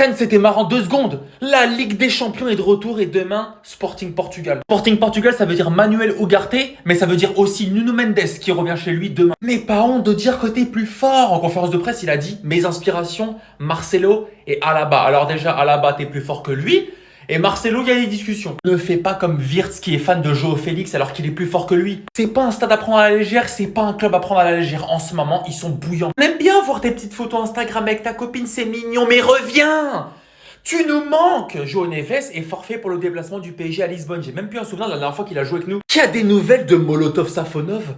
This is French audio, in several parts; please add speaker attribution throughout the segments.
Speaker 1: CAN, c'était marrant 2 secondes. La Ligue des Champions est de retour et demain, Sporting Portugal. Sporting Portugal, ça veut dire Manuel Ugarte, mais ça veut dire aussi Nuno Mendes qui revient chez lui demain. Mais pas honte de dire que t'es plus fort. En conférence de presse, il a dit mes inspirations, Marcelo et Alaba. Alors déjà, Alaba, t'es plus fort que lui. Et Marcelo, il y a des discussions. Ne fais pas comme Wirtz qui est fan de Joao Félix alors qu'il est plus fort que lui. C'est pas un stade à prendre à la légère, c'est pas un club à prendre à la légère. En ce moment, ils sont bouillants. On aime bien voir tes petites photos Instagram avec ta copine, c'est mignon, mais reviens! Tu nous manques! João Neves est forfait pour le déplacement du PSG à Lisbonne. J'ai même plus un souvenir de la dernière fois qu'il a joué avec nous. Qui a des nouvelles de Molotov Safonov?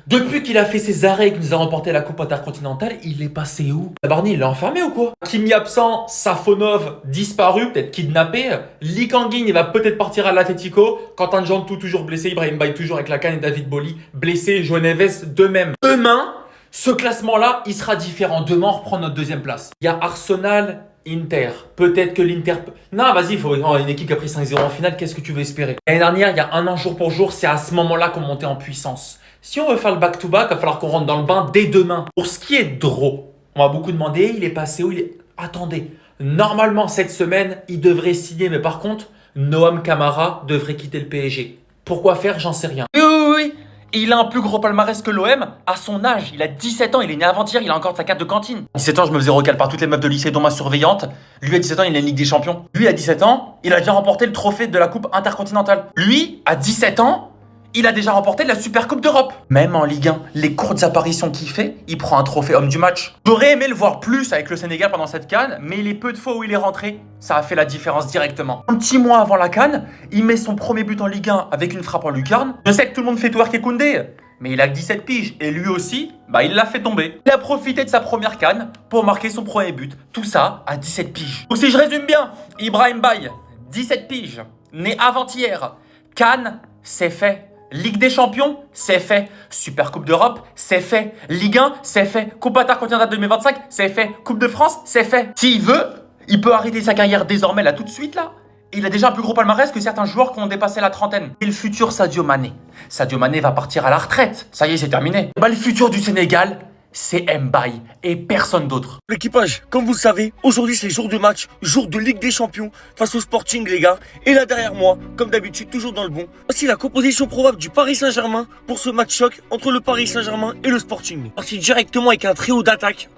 Speaker 1: Depuis qu'il a fait ses arrêts et qu'il nous a remporté la Coupe Intercontinentale, il est passé où? Barney, il l'a enfermé ou quoi? Kimi absent, Safonov disparu, peut-être kidnappé. Lee Kang-in, il va peut-être partir à l'Atlético. Quentin Djantou toujours blessé, Ibrahim Baye toujours avec la canne et David Boli blessé, João Neves de même. Demain, ce classement-là, il sera différent. Demain, on reprend notre deuxième place. Il y a Arsenal, Inter. Peut-être que l'Inter... Non, vas-y, il faut une équipe qui a pris 5-0 en finale. Qu'est-ce que tu veux espérer? L'année dernière, il y a un an jour pour jour, c'est à ce moment-là qu'on montait en puissance. Si on veut faire le back-to-back, il va falloir qu'on rentre dans le bain dès demain. Pour ce qui est de Dro, on m'a beaucoup demandé, il est passé où? Attendez, normalement cette semaine, il devrait signer, mais par contre, Noam Camara devrait quitter le PSG. Pourquoi faire? J'en sais rien. Oui. Il a un plus gros palmarès que l'OM à son âge. Il a 17 ans, il est né avant-hier, il a encore sa carte de cantine. 17 ans, je me faisais recal par toutes les meufs de lycée dont ma surveillante. Lui, à 17 ans, il a une Ligue des Champions. Lui, à 17 ans, il a déjà remporté le trophée de la Coupe Intercontinentale. Lui, à 17 ans, il a déjà remporté la Super Coupe d'Europe. Même en Ligue 1, les courtes apparitions qu'il fait, il prend un trophée homme du match. J'aurais aimé le voir plus avec le Sénégal pendant cette CAN, mais les peu de fois où il est rentré, ça a fait la différence directement. Un petit mois avant la CAN, il met son premier but en Ligue 1 avec une frappe en lucarne. Je sais que tout le monde fait twerker Koundé, mais il a que 17 piges. Et lui aussi, il l'a fait tomber. Il a profité de sa première CAN pour marquer son premier but. Tout ça à 17 piges. Donc si je résume bien, Ibrahim Baye, 17 piges, né avant-hier. CAN, c'est fait. Ligue des Champions, c'est fait. Super Coupe d'Europe, c'est fait. Ligue 1, c'est fait. Coupe Intercontinentale 2025, c'est fait. Coupe de France, c'est fait. S'il veut, il peut arrêter sa carrière désormais là tout de suite là. Il a déjà un plus gros palmarès que certains joueurs qui ont dépassé la trentaine. Et le futur Sadio Mané. Sadio Mané va partir à la retraite. Ça y est, c'est terminé. Le futur du Sénégal, c'est Mbaye et personne d'autre.
Speaker 2: L'équipage, comme vous le savez, aujourd'hui c'est jour de match, jour de Ligue des Champions face au Sporting les gars. Et là derrière moi, comme d'habitude, toujours dans le bon, voici la composition probable du Paris Saint-Germain pour ce match choc entre le Paris Saint-Germain et le Sporting. Parti directement avec un trio d'attaque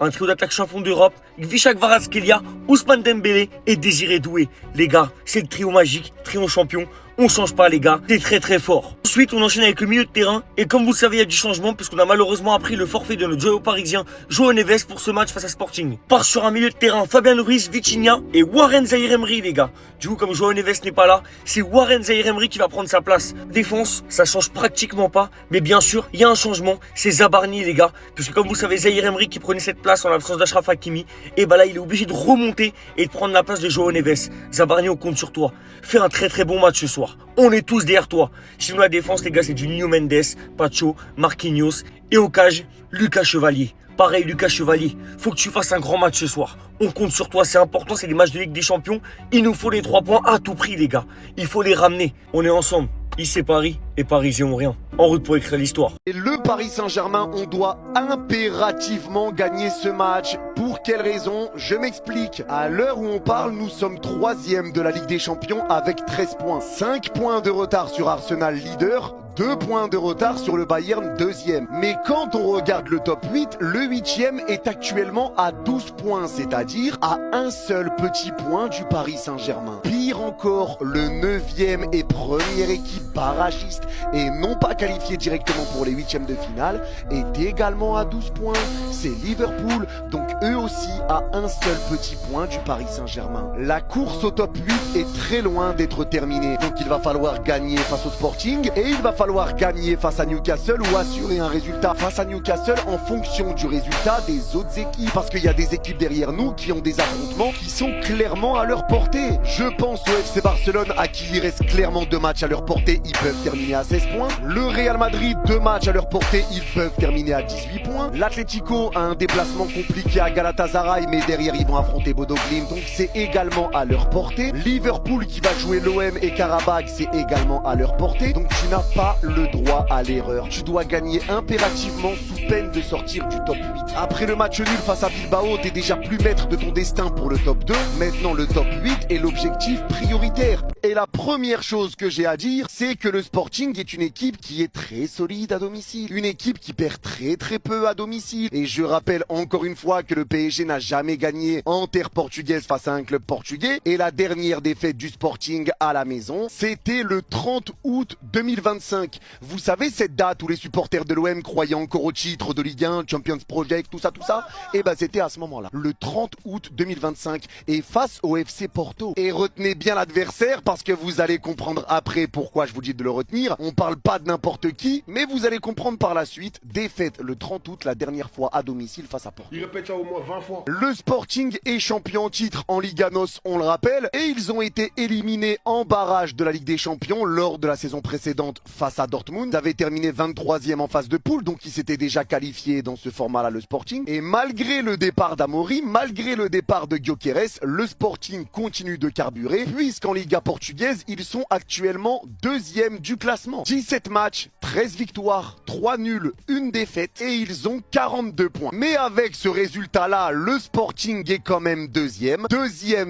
Speaker 2: champion d'Europe, Visca Kvaratskhelia, Ousmane Dembélé et Désiré Doué. Les gars, c'est le trio magique, trio champion. On change pas les gars, c'est très très fort. Ensuite on enchaîne avec le milieu de terrain et comme vous le savez il y a du changement puisqu'on a malheureusement appris le forfait de notre joueur parisien João Neves pour ce match face à Sporting. Part sur un milieu de terrain Fabien Ruiz, Vitinha et Warren Zaïre-Emery les gars. Du coup comme João Neves n'est pas là, c'est Warren Zaïre-Emery qui va prendre sa place. Défense, ça change pratiquement pas, mais bien sûr il y a un changement, c'est Zabarni les gars. Puisque comme vous savez Zaïre-Emery qui prenait cette place en l'absence d'Achraf Hakimi, et là il est obligé de remonter et de prendre la place de João Neves. Zabarni on compte sur toi, fais un très très bon match ce soir. On est tous derrière toi. Sinon la défense les gars c'est du Nuno Mendes, Pacho, Marquinhos et au cage, Lucas Chevalier. Pareil Lucas Chevalier, faut que tu fasses un grand match ce soir. On compte sur toi, c'est important, c'est des matchs de Ligue des Champions. Il nous faut les 3 points à tout prix les gars. Il faut les ramener. On est ensemble. Ici c'est Paris et Parisiens ont rien. En route pour écrire l'histoire.
Speaker 3: Et le Paris Saint-Germain, on doit impérativement gagner ce match. Pour quelle raison? Je m'explique. À l'heure où on parle, nous sommes 3e de la Ligue des Champions avec 13 points. 5 points de retard sur Arsenal leader. 2 points de retard sur le Bayern 2e. Mais quand on regarde le top 8, le 8e est actuellement à 12 points, c'est-à-dire à un seul petit point du Paris Saint-Germain. Pire encore, le 9e et première équipe barragiste et non pas qualifiée directement pour les 8e de finale est également à 12 points. C'est Liverpool, donc eux aussi à un seul petit point du Paris Saint-Germain. La course au top 8 est très loin d'être terminée, donc il va falloir gagner face au Sporting et il va falloir gagner face à Newcastle ou assurer un résultat face à Newcastle en fonction du résultat des autres équipes. Parce qu'il y a des équipes derrière nous qui ont des affrontements qui sont clairement à leur portée. Je pense au FC Barcelone à qui il reste clairement 2 matchs à leur portée, ils peuvent terminer à 16 points. Le Real Madrid, 2 matchs à leur portée, ils peuvent terminer à 18 points. L'Atlético a un déplacement compliqué à Galatasaray, mais derrière ils vont affronter Bodo Glimt, donc c'est également à leur portée. Liverpool qui va jouer l'OM et Karabakh, c'est également à leur portée. Donc tu n'as pas le droit à l'erreur. Tu dois gagner impérativement sous peine de sortir du top 8. Après le match nul face à Bilbao, t'es déjà plus maître de ton destin pour le top 2. Maintenant, le top 8 est l'objectif prioritaire. Et la première chose que j'ai à dire, c'est que le Sporting est une équipe qui est très solide à domicile. Une équipe qui perd très peu à domicile. Et je rappelle encore une fois que le PSG n'a jamais gagné en terre portugaise face à un club portugais. Et la dernière défaite du Sporting à la maison, c'était le 30 août 2025. Vous savez cette date où les supporters de l'OM croyaient encore au titre de Ligue 1, Champions Project, tout ça. Et ben c'était à ce moment-là, le 30 août 2025, et face au FC Porto. Et retenez bien l'adversaire parce que vous allez comprendre après pourquoi je vous dis de le retenir. On parle pas de n'importe qui, mais vous allez comprendre par la suite. Défaite le 30 août, la dernière fois à domicile face à Porto.
Speaker 4: Il répète ça au moins 20 fois.
Speaker 3: Le Sporting est champion en titre en Liga NOS, on le rappelle, et ils ont été éliminés en barrage de la Ligue des Champions lors de la saison précédente face à Dortmund. Ils avaient terminé 23e en phase de poule, donc ils s'étaient déjà qualifiés dans ce format-là, le Sporting. Et malgré le départ d'Amorim, malgré le départ de Gyökeres, le Sporting continue de carburer, puisqu'en Liga portugaise, ils sont actuellement deuxième du classement. 17 matchs, 13 victoires, 3 nuls, 1 défaite, et ils ont 42 points. Mais avec ce résultat-là, le Sporting est quand même deuxième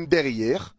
Speaker 3: derrière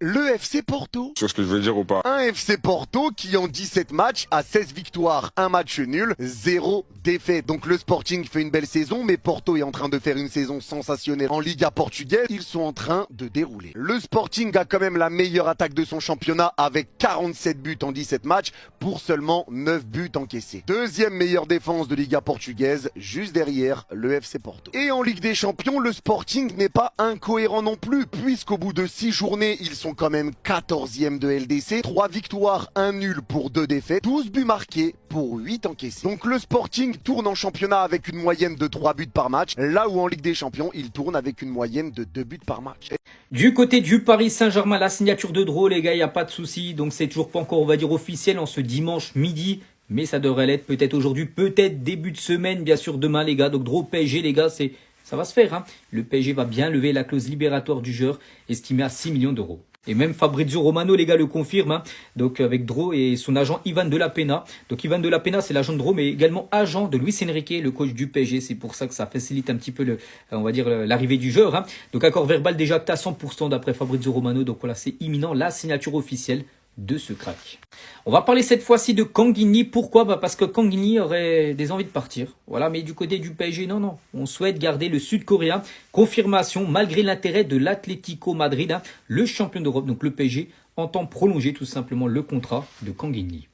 Speaker 3: le FC Porto.
Speaker 4: Tu vois ce que je veux dire ou pas?
Speaker 3: Un FC Porto qui en 17 matchs a 16 victoires, 1 match nul, 0 défaite. Donc le Sporting fait une belle saison, mais Porto est en train de faire une saison sensationnelle en Liga portugaise. Ils sont en train de dérouler. Le Sporting a quand même la meilleure attaque de son championnat avec 47 buts en 17 matchs pour seulement 9 buts encaissés. Deuxième meilleure défense de Liga portugaise, juste derrière le FC Porto. Et en Ligue des Champions, le Sporting n'est pas incohérent non plus, puisqu'au bout de 6 journées, ils sont quand même 14e de LDC, 3 victoires, 1 nul pour 2 défaites, 12 buts marqués pour 8 encaissés. Donc le Sporting tourne en championnat avec une moyenne de 3 buts par match, là où en Ligue des Champions, il tourne avec une moyenne de 2 buts par match.
Speaker 5: Du côté du Paris Saint-Germain, la signature de Drô, les gars, il n'y a pas de souci. Donc c'est toujours pas encore, on va dire, officiel en ce dimanche midi. Mais ça devrait l'être peut-être aujourd'hui, peut-être début de semaine, bien sûr demain, les gars. Donc Drô PSG, les gars, ça va se faire. Hein. Le PSG va bien lever la clause libératoire du joueur, estimée à 6 millions d'euros. Et même Fabrizio Romano, les gars, le confirme. Hein. Donc avec Drô et son agent Ivan de la Pena. Donc Ivan de la Pena, c'est l'agent de Drô, mais également agent de Luis Enrique, le coach du PSG. C'est pour ça que ça facilite un petit peu on va dire l'arrivée du joueur. Hein. Donc accord verbal déjà acté à 100% d'après Fabrizio Romano. Donc voilà, c'est imminent, la signature officielle de ce crack. On va parler cette fois-ci de Canguigny. Pourquoi? Parce que Canguigny aurait des envies de partir. Voilà, mais du côté du PSG, non. On souhaite garder le Sud-Coréen. Confirmation, malgré l'intérêt de l'Atlético Madrid, hein, le champion d'Europe, donc le PSG, entend prolonger tout simplement le contrat de Canguigny.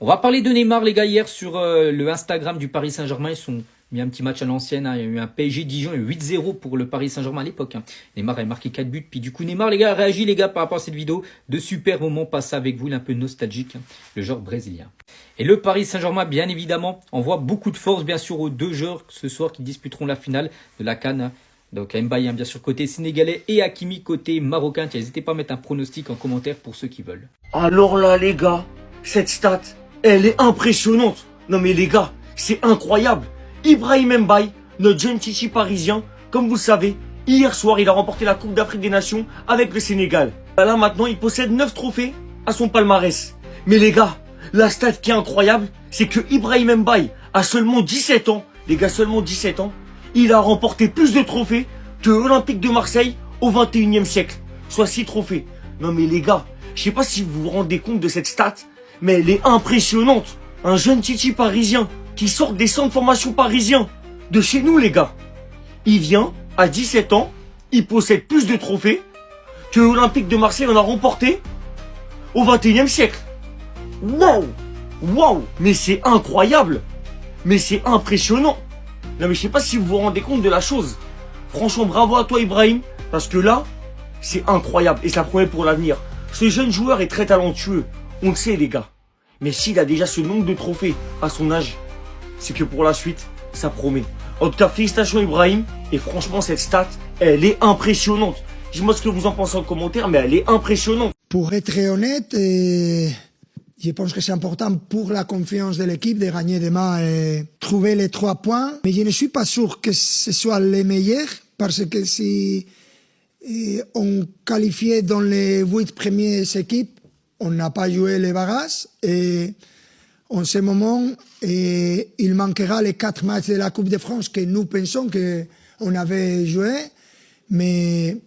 Speaker 5: On va parler de Neymar, les gars. Hier, sur le Instagram du Paris Saint-Germain, ils sont mis un petit match à l'ancienne. Hein. Il y a eu un PSG Dijon 8-0 pour le Paris Saint-Germain à l'époque. Hein. Neymar a marqué 4 buts. Puis du coup, Neymar, les gars, a réagi, les gars, par rapport à cette vidéo. De super moments passés avec vous. Il est un peu nostalgique, hein, le joueur brésilien. Et le Paris Saint-Germain, bien évidemment, envoie beaucoup de force, bien sûr, aux deux joueurs ce soir qui disputeront la finale de la CAN. Hein. Donc Mbaye, bien sûr, côté sénégalais, et Hakimi, côté marocain. Tiens, n'hésitez pas à mettre un pronostic en commentaire pour ceux qui veulent.
Speaker 2: Alors là, les gars, cette stat, elle est impressionnante. Non mais les gars, c'est incroyable. Ibrahim Mbaye, notre jeune Chichi parisien, comme vous le savez, hier soir, il a remporté la Coupe d'Afrique des Nations avec le Sénégal. Là, maintenant, il possède 9 trophées à son palmarès. Mais les gars, la stat qui est incroyable, c'est que Ibrahim Mbaye a seulement 17 ans. Les gars, seulement 17 ans. Il a remporté plus de trophées que l'Olympique de Marseille au 21e siècle. Soit 6 trophées. Non mais les gars, je sais pas si vous vous rendez compte de cette stat, mais elle est impressionnante. Un jeune Chichi parisien qui sort des centres de formation parisiens de chez nous, les gars. Il vient à 17 ans, il possède plus de trophées que l'Olympique de Marseille en a remporté au 21e siècle. Waouh, mais c'est incroyable. Mais c'est impressionnant. Non mais je sais pas si vous vous rendez compte de la chose. Franchement, bravo à toi Ibrahim, parce que là, c'est incroyable et ça promet pour l'avenir. Ce jeune joueur est très talentueux, on le sait les gars. Mais s'il a déjà ce nombre de trophées à son âge, c'est que pour la suite, ça promet. En tout cas, félicitations Ibrahim. Et franchement, cette stat, elle est impressionnante. Dis-moi ce que vous en pensez en commentaire, mais elle est impressionnante.
Speaker 6: Pour être très honnête, je pense que c'est important pour la confiance de l'équipe de gagner demain et trouver les 3 points. Mais je ne suis pas sûr que ce soit les meilleurs, parce que si on qualifiait dans les 8 premières équipes, on n'a pas joué les barrages et En ce moment, il manquera les 4 matchs de la Coupe de France que nous pensons qu'on avait joué. Mais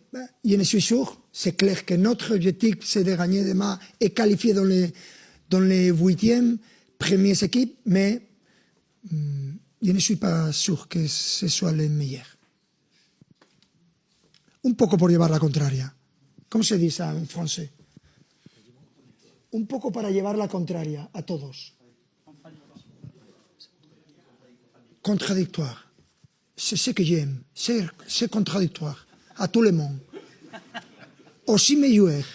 Speaker 6: je ne suis sûr, c'est clair que notre objectif, c'est de gagner demain et qualifier dans les 8e, premières équipes, mais je ne suis pas sûr que ce soit le meilleur. Un poco por llevar la contraria. ¿Cómo se dice en français? Un poco para llevar la contraria a todos. Contradictoire. C'est ce que j'aime. C'est contradictoire. À tout le monde. Aussi meilleur.